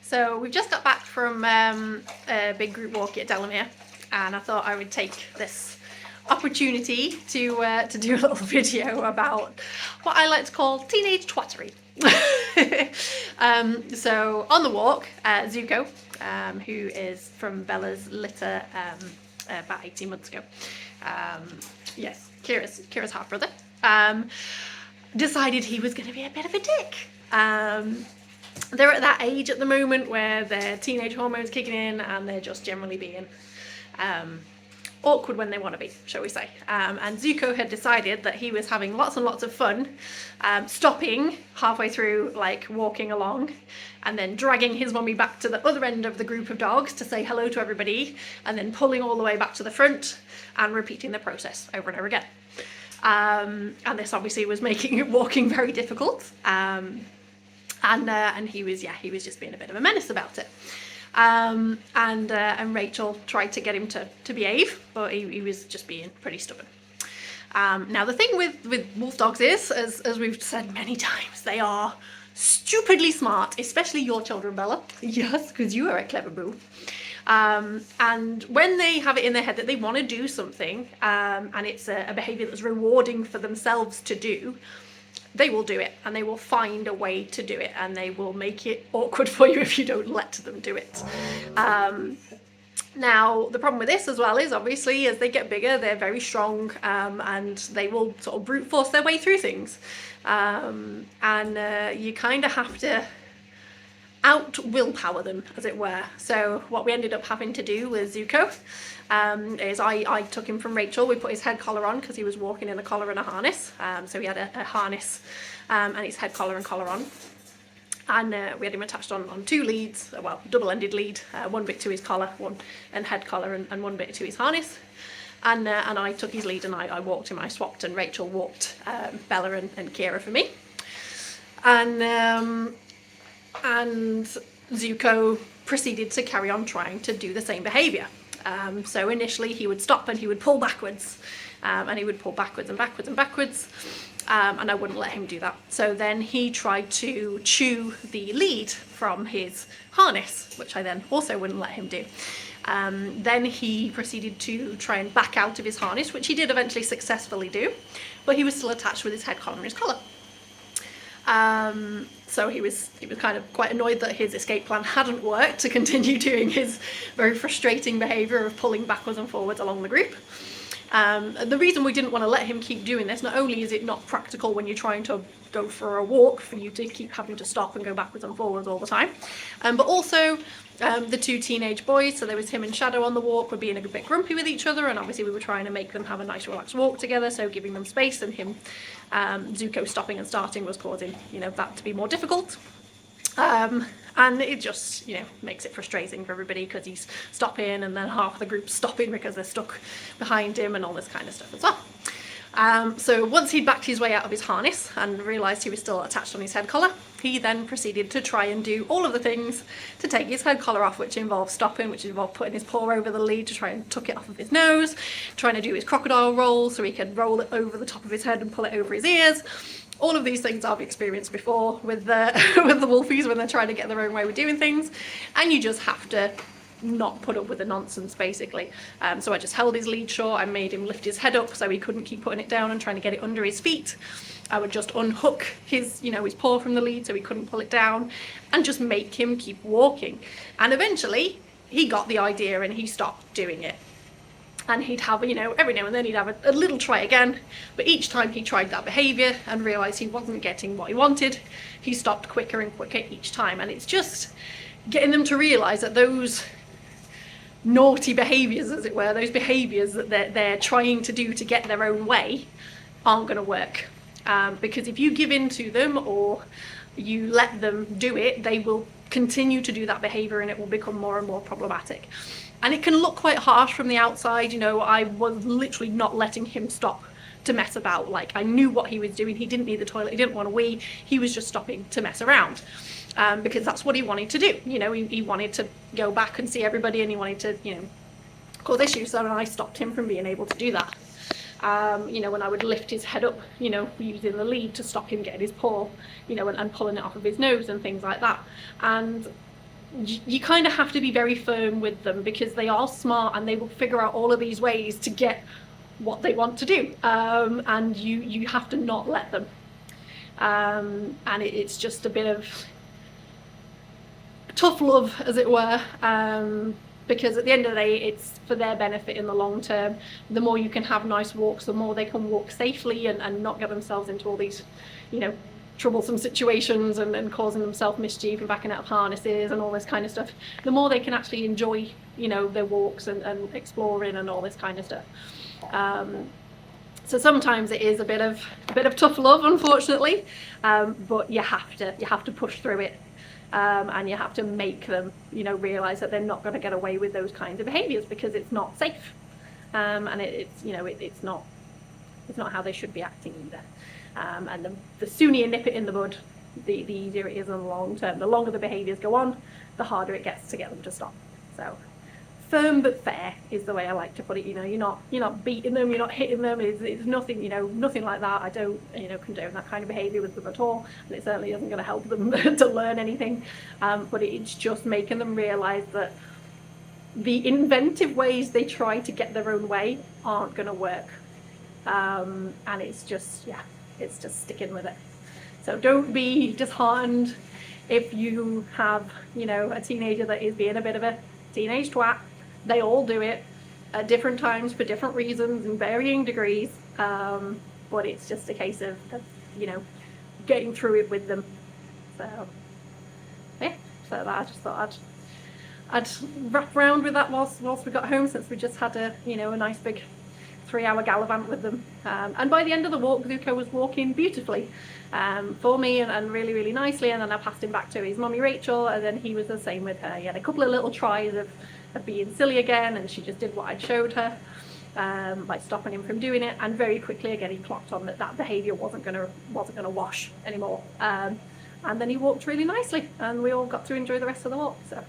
So we've just got back from a big group walk at Delamere, and I thought I would take this opportunity to do a little video about what I like to call teenage twattery. So on the walk, Zuko, who is from Bella's litter about 18 months ago, yes, Kira's half brother, decided he was going to be a bit of a dick. They're at that age at the moment where their teenage hormones kicking in and they're just generally being awkward when they want to be, shall we say. And Zuko had decided that he was having lots and lots of fun, stopping halfway through, like walking along, and then dragging his mummy back to the other end of the group of dogs to say hello to everybody, and then pulling all the way back to the front and repeating the process over and over again. And this obviously was making walking very difficult. And he was just being a bit of a menace about it. And Rachel tried to get him to behave, but he was just being pretty stubborn. Now the thing with wolf dogs is, as we've said many times, they are stupidly smart, especially your children, Bella. Yes, because you are a clever boo. And when they have it in their head that they want to do something, and it's a behaviour that's rewarding for themselves to do, they will do it, and they will find a way to do it, and they will make it awkward for you if you don't let them do it. Now, the problem with this as well is, obviously, as they get bigger, they're very strong, and they will sort of brute force their way through things. You kind of have to out willpower them, as it were. So what we ended up having to do with Zuko is I took him from Rachel. We put his head collar on because he was walking in a collar and a harness. So he had a harness and his head collar and collar on. And we had him attached on two leads, well, double-ended lead, one bit to his collar, and head collar, and one bit to his harness. And I took his lead and I walked him. I swapped, and Rachel walked Bella and Kira for me. And Zuko proceeded to carry on trying to do the same behaviour. So initially he would stop and he would pull backwards, and he would pull backwards and backwards and backwards, and I wouldn't let him do that. So then he tried to chew the lead from his harness, which I then also wouldn't let him do. Then he proceeded to try and back out of his harness, which he did eventually successfully do, but he was still attached with his head collar and his collar. So he was kind of quite annoyed that his escape plan hadn't worked to continue doing his very frustrating behaviour of pulling backwards and forwards along the group. The reason we didn't want to let him keep doing this, not only is it not practical when you're trying to go for a walk for you to keep having to stop and go backwards and forwards all the time, but also the two teenage boys, so there was him and Shadow on the walk, were being a bit grumpy with each other, and obviously we were trying to make them have a nice relaxed walk together, so giving them space, and him, Zuko stopping and starting was causing, that to be more difficult. And it just, makes it frustrating for everybody because he's stopping and then half the group's stopping because they're stuck behind him and all this kind of stuff as well. So once he'd backed his way out of his harness and realised he was still attached on his head collar, he then proceeded to try and do all of the things to take his head collar off, which involved stopping, which involved putting his paw over the lead to try and tuck it off of his nose, trying to do his crocodile roll so he could roll it over the top of his head and pull it over his ears. All of these things I've experienced before with the with the wolfies when they're trying to get their own way with doing things, and you just have to not put up with the nonsense, basically. So I just held his lead short. I made him lift his head up so he couldn't keep putting it down and trying to get it under his feet. I would just unhook his paw from the lead so he couldn't pull it down, and just make him keep walking. And eventually he got the idea and he stopped doing it. And he'd have, every now and then he'd have a little try again, but each time he tried that behaviour and realised he wasn't getting what he wanted, he stopped quicker and quicker each time. And it's just getting them to realise that those naughty behaviours, as it were, those behaviours that they're trying to do to get their own way, aren't going to work. Because if you give in to them or you let them do it, they will continue to do that behaviour and it will become more and more problematic. And it can look quite harsh from the outside. I was literally not letting him stop to mess about. Like, I knew what he was doing. He didn't need the toilet. He didn't want to wee. He was just stopping to mess around, because that's what he wanted to do. He wanted to go back and see everybody, and he wanted to, cause issues. So I stopped him from being able to do that. When I would lift his head up, using the lead to stop him getting his paw, and pulling it off of his nose and things like that. And you kind of have to be very firm with them, because they are smart and they will figure out all of these ways to get what they want to do, and you have to not let them. And it's just a bit of tough love, as it were, because at the end of the day, it's for their benefit in the long term. The more you can have nice walks, the more they can walk safely and not get themselves into all these, troublesome situations and causing themselves mischief and backing out of harnesses and all this kind of stuff. The more they can actually enjoy, their walks and exploring and all this kind of stuff. So sometimes it is a bit of tough love, unfortunately, but you have to push through it. And you have to make them, realise that they're not going to get away with those kinds of behaviours, because it's not safe, and it's not how they should be acting either. And the sooner you nip it in the bud, the easier it is in the long term. The longer the behaviours go on, the harder it gets to get them to stop. So firm but fair is the way I like to put it. You're not beating them, you're not hitting them. It's nothing, nothing like that. I don't, condone that kind of behaviour with them at all, and it certainly isn't going to help them to learn anything. But it's just making them realise that the inventive ways they try to get their own way aren't going to work, and it's just sticking with it. So don't be disheartened if you have, a teenager that is being a bit of a teenage twat. They all do it at different times for different reasons in varying degrees, but it's just a case of getting through it with them. So yeah, so that I just thought I'd wrap around with that whilst we got home, since we just had a nice big 3-hour gallivant with them. And by the end of the walk, Zuko was walking beautifully for me and really, really nicely. And then I passed him back to his mummy Rachel, and then he was the same with her. He had a couple of little tries of being silly again, and she just did what I'd showed her, by stopping him from doing it. And very quickly again, he clocked on that behaviour wasn't gonna wash anymore. And then he walked really nicely, and we all got to enjoy the rest of the walk. So